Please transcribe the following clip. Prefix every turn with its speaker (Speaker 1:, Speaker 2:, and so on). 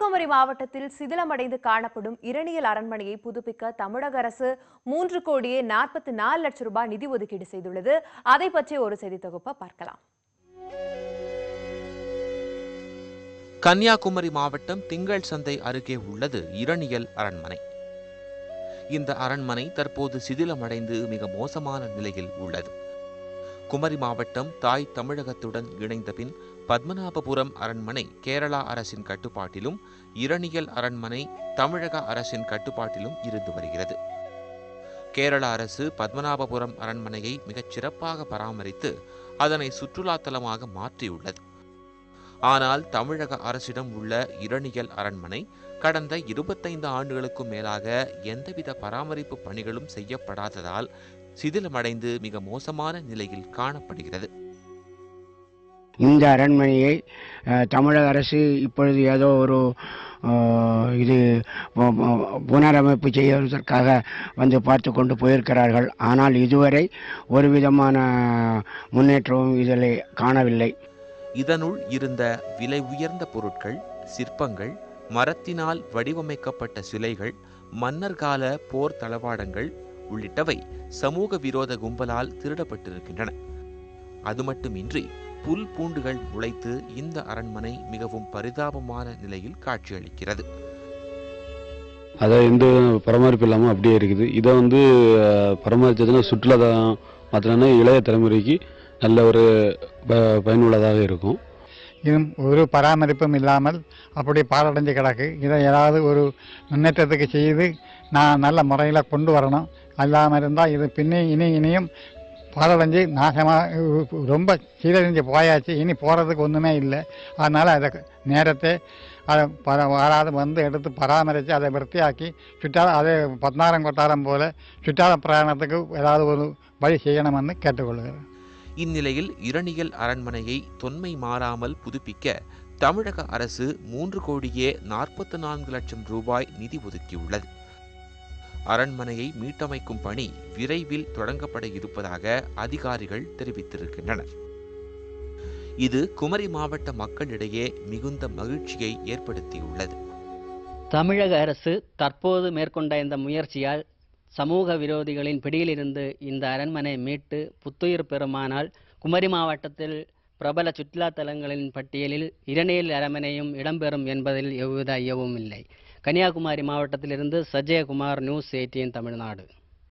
Speaker 1: கன்னியாகுமரி மாவட்டத்தில் சிதிலமடைந்து காணப்படும் இரணியல் அரண்மனையை புதுப்பிக்க தமிழக அரசு 3,44,00,000 ரூபாய் நிதி ஒதுக்கீடு செய்துள்ளது. அதை பற்றி ஒரு செய்தி தொகுப்பை பார்க்கலாம்.
Speaker 2: கன்னியாகுமரி மாவட்டம் திங்கள் சந்தை அருகே உள்ளது இரணியல் அரண்மனை. இந்த அரண்மனை தற்போது சிதிலமடைந்து மிக மோசமான நிலையில் உள்ளது. குமரி மாவட்டம் தாய் தமிழகத்துடன் இணைந்த பின் பத்மநாபபுரம் அரண்மனை கேரளா அரசின் கட்டுப்பாட்டிலும், இரணியல் அரண்மனை தமிழக அரசின் கட்டுப்பாட்டிலும் இருந்து வருகிறது. கேரள அரசு பத்மநாபபுரம் அரண்மனையை மிகச் சிறப்பாக பராமரித்து அதனை சுற்றுலா தலமாக மாற்றியுள்ளது. ஆனால் தமிழக அரசிடம் உள்ள இரணியல் அரண்மனை கடந்த 25 ஆண்டுகளுக்கும் மேலாக எந்தவித பராமரிப்பு பணிகளும் செய்யப்படாததால் சிதிலமடைந்து மிக மோசமான நிலையில் காணப்படுகிறது.
Speaker 3: இந்த அரண்மனையை தமிழக அரசு இப்பொழுது ஏதோ ஒரு இது புனரமைப்பு செய்வதற்காக வந்து பார்த்து கொண்டு போயிருக்கிறார்கள். ஆனால் இதுவரை ஒரு விதமான முன்னேற்றமும் இதில் காணவில்லை.
Speaker 2: இதனுள் இருந்த விலை உயர்ந்த பொருட்கள், சிற்பங்கள், மரத்தினால் வடிவமைக்கப்பட்ட சிலைகள், மன்னர் கால போர் தளவாடங்கள் உள்ளிட்டவை சமூக விரோத கும்பலால் திருடப்பட்டிருக்கின்றன. அது மட்டுமின்றி புல் பூண்டுகள் முளைத்து இந்த அரண்மனை மிகவும் பரிதாபமான நிலையில் காட்சியளிக்கிறது.
Speaker 4: அதை எந்த பராமரிப்பு இல்லாமல் அப்படியே இருக்குது. இதை பராமரித்ததுன்னா சுற்றுலா மாத்திரம்னா இளைய தலைமுறைக்கு நல்ல ஒரு பயனுள்ளதாக இருக்கும்.
Speaker 5: இதுவும் ஒரு பராமரிப்பும் இல்லாமல் அப்படி பாழடைஞ்சு கிடக்கு. இதை ஏதாவது ஒரு முன்னேற்றத்துக்கு செய்து நான் நல்ல முறையில் கொண்டு வரணும். அல்லாமல் இருந்தால் இது இனியும் பாழடைஞ்சு நாசமாக ரொம்ப சீரழிஞ்சு போயாச்சு. இனி போகிறதுக்கு ஒன்றுமே இல்லை. அதனால் அதை நேரத்தை யாராவது வந்து எடுத்து பராமரித்து அதை விருத்தியாக்கி அதை பத்னாரம் கொட்டாரம் போல சுற்றாத பிரயாணத்துக்கு ஏதாவது ஒரு வழி செய்யணும்னு கேட்டுக்கொள்கிறேன்.
Speaker 2: இந்நிலையில் இரணியல் அரண்மனையை தொன்மை மாறாமல் புதுப்பிக்க தமிழக அரசு 3,44,00,000 ரூபாய் நிதி ஒதுக்கியுள்ளது. அரண்மனையை மீட்டமைக்கும் பணி விரைவில் தொடங்கப்பட இருப்பதாக அதிகாரிகள் தெரிவித்திருக்கின்றனர். இது குமரி மாவட்ட மக்களிடையே மிகுந்த மகிழ்ச்சியை ஏற்படுத்தியுள்ளது.
Speaker 6: தமிழக அரசு தற்போது மேற்கொண்ட இந்த முயற்சியால் சமூக விரோதிகளின் பிடியிலிருந்து இந்த அரண்மனை மீட்டு புத்துயிர் பெறுமானால் குமரி மாவட்டத்தில் பிரபல சுற்றுலா தலங்களின் பட்டியலில் இரணியல் அரண்மனையும் இடம்பெறும் என்பதில் எவ்வித ஐயமும் இல்லை. கன்னியாகுமரி மாவட்டத்திலிருந்து சஜயகுமார், நியூஸ் 18 தமிழ்நாடு.